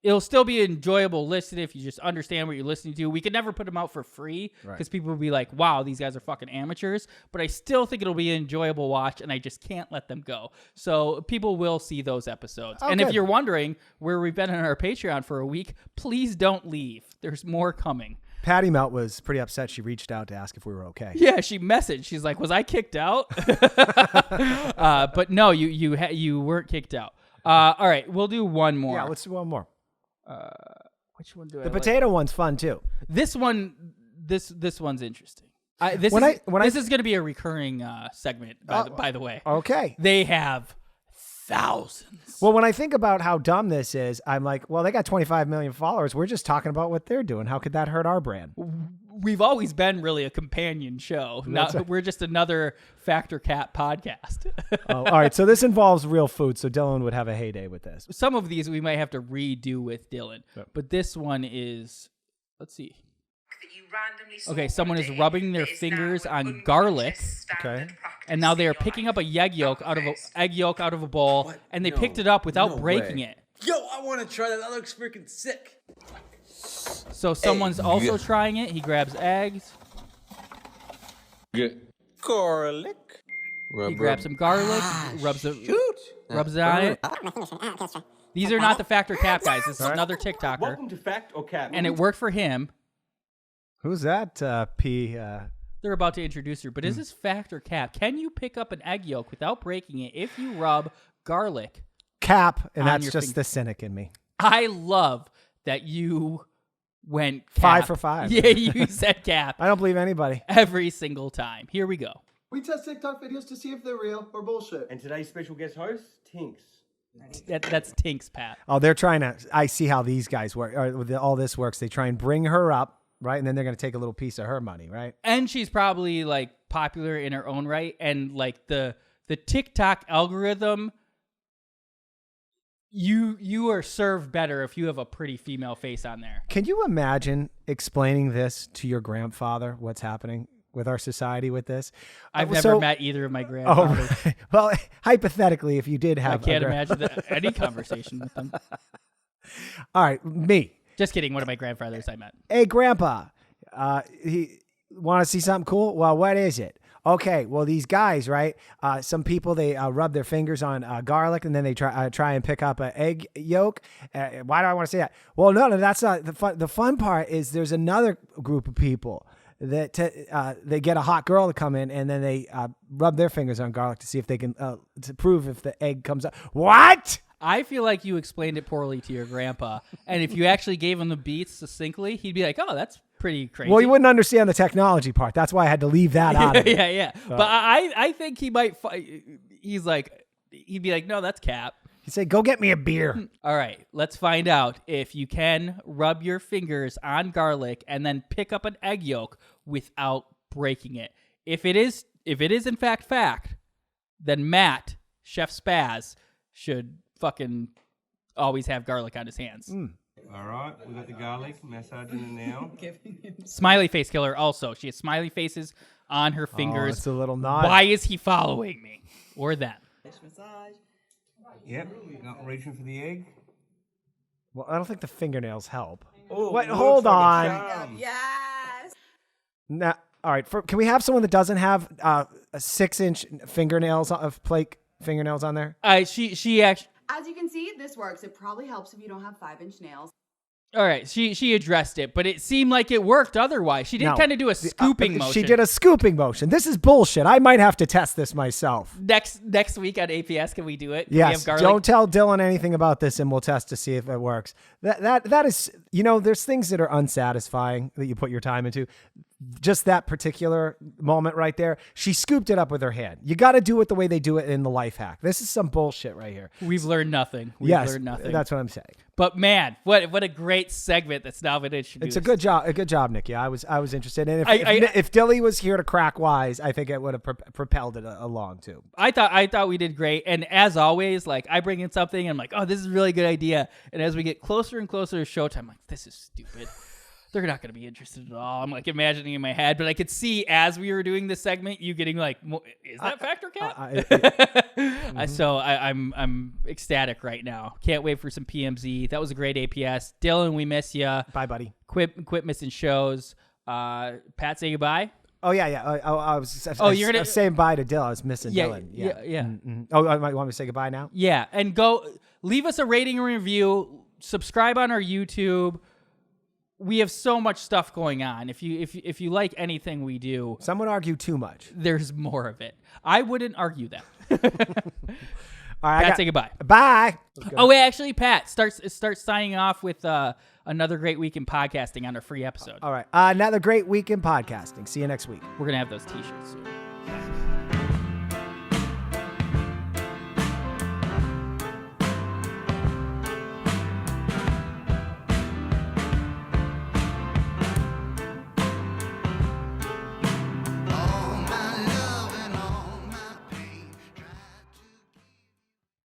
it'll still be enjoyable listening if you just understand what you're listening to. We could never put them out for free because people will be like, wow, these guys are fucking amateurs. But I still think it'll be an enjoyable watch, and I just can't let them go. So people will see those episodes. Oh, and good. If you're wondering where we've been on our Patreon for a week, please don't leave. There's more coming. Patty Melt was pretty upset. She reached out to ask if we were okay. Yeah, she messaged. She's like, was I kicked out? But no, you weren't kicked out. All right, we'll do one more. Yeah, let's do one more. Which one do I The like? potato one's fun too. This one, this one's interesting. This is going to be a recurring segment, by the way. Okay. They have thousands. Well, when I think about how dumb this is, I'm like, well, they got 25 million followers. We're just talking about what they're doing. How could that hurt our brand? We've always been really a companion show. We're just another Factor Cat podcast. All right. So this involves real food. So Dylan would have a heyday with this. Some of these we might have to redo with Dylan. Yep. But this one is, let's see. Okay, someone is rubbing their fingers on garlic. Okay. And now they are picking up a egg yolk out of a bowl, and they picked it up without breaking it. Yo, I want to try that. That looks freaking sick. So someone's also trying it. He grabs eggs. Good. Garlic. He grabs some garlic, rubs it on it. These are not the Factor Cap guys. This is another TikToker. Welcome to Fact or Cap. And it worked for him. Who's that, P? They're about to introduce her, but is this Fact or Cap? Can you pick up an egg yolk without breaking it if you rub garlic? Cap, and that's just finger? the cynic in me. I love that you went Cap. 5 for 5. Yeah, you said Cap. I don't believe anybody. Every single time. Here we go. We test TikTok videos to see if they're real or bullshit. And today's special guest host, Tinks. That's Tinks, Pat. Oh, they're trying to. I see how these guys work. Or all this works. They try and bring her up, right, and then they're going to take a little piece of her money, right? And she's probably like popular in her own right, and like the TikTok algorithm. You are served better if you have a pretty female face on there. Can you imagine explaining this to your grandfather? What's happening with our society with this? I've never met either of my grandfathers. Oh, right. Well, hypothetically, if you did have, I can't imagine any conversation with them. All right, me. Just kidding. One of my grandfathers I met. Hey, Grandpa. He want to see something cool? Well, what is it? Okay, well, these guys, right? Some people, they rub their fingers on garlic, and then they try and pick up an egg yolk. Why do I want to say that? Well, no, that's not the fun. The fun part is there's another group of people that they get a hot girl to come in, and then they rub their fingers on garlic to see if they can to prove if the egg comes out. What? I feel like you explained it poorly to your grandpa, and if you actually gave him the beats succinctly, he'd be like, "Oh, that's pretty crazy." Well, you wouldn't understand the technology part. That's why I had to leave that out of it. Yeah. But I think he might. He'd be like, "No, that's Cap." He'd say, "Go get me a beer." All right, let's find out if you can rub your fingers on garlic and then pick up an egg yolk without breaking it. If it is if it is in fact, then Matt, Chef Spaz, should fucking always have garlic on his hands. All right, we got the garlic, massaging it now. Smiley face killer also. She has smiley faces on her fingers. It's a little nod. Why is he following me? Or them? Massage. Yep, not reaching for the egg. Well, I don't think the fingernails help. Oh, Wait, looks hold like a on. charm. Yes. Now, all right. Can we have someone that doesn't have a 6-inch fingernails of plate fingernails on there? She actually. As you can see, this works. It probably helps if you don't have 5-inch nails. All right, she addressed it, but it seemed like it worked otherwise. She did kind of do a scooping motion. She did a scooping motion. This is bullshit. I might have to test this myself. Next week on APS, can we do it? Can we Yes. have garlic? Don't tell Dylan anything about this, and we'll test to see if it works. That is, there's things that are unsatisfying that you put your time into. Just that particular moment right there, she scooped it up with her hand. You got to do it the way they do it in the life hack. This is some bullshit right here. We've learned nothing. Yes, learned nothing. that's what I'm saying. But man, what a great segment that's now been introduced. It's a good job, Nikki. I was interested, and if Dilly was here to crack wise, I think it would have propelled it along too. I thought we did great, and as always, like I bring in something, and I'm like, oh, this is a really good idea, and as we get closer and closer to showtime, I'm like, this is stupid. They're not going to be interested at all. I'm like imagining in my head, but I could see as we were doing this segment, you getting like, is that Factor Cat? So I'm ecstatic right now. Can't wait for some PMZ. That was a great APS. Dylan, we miss you. Bye, buddy. Quit missing shows. Pat, say goodbye. Oh yeah. I was saying bye to Dylan. I was missing Dylan. Yeah. Mm-hmm. Oh, you want me to say goodbye now? Yeah, and go leave us a rating and review. Subscribe on our YouTube. We have so much stuff going on. If you like anything we do, some would argue too much. There's more of it. I wouldn't argue that. All right, Pat, say goodbye. Bye. Oh wait, actually, Pat starts signing off with another great week in podcasting on our free episode. All right, another great week in podcasting. See you next week. We're gonna have those T-shirts soon.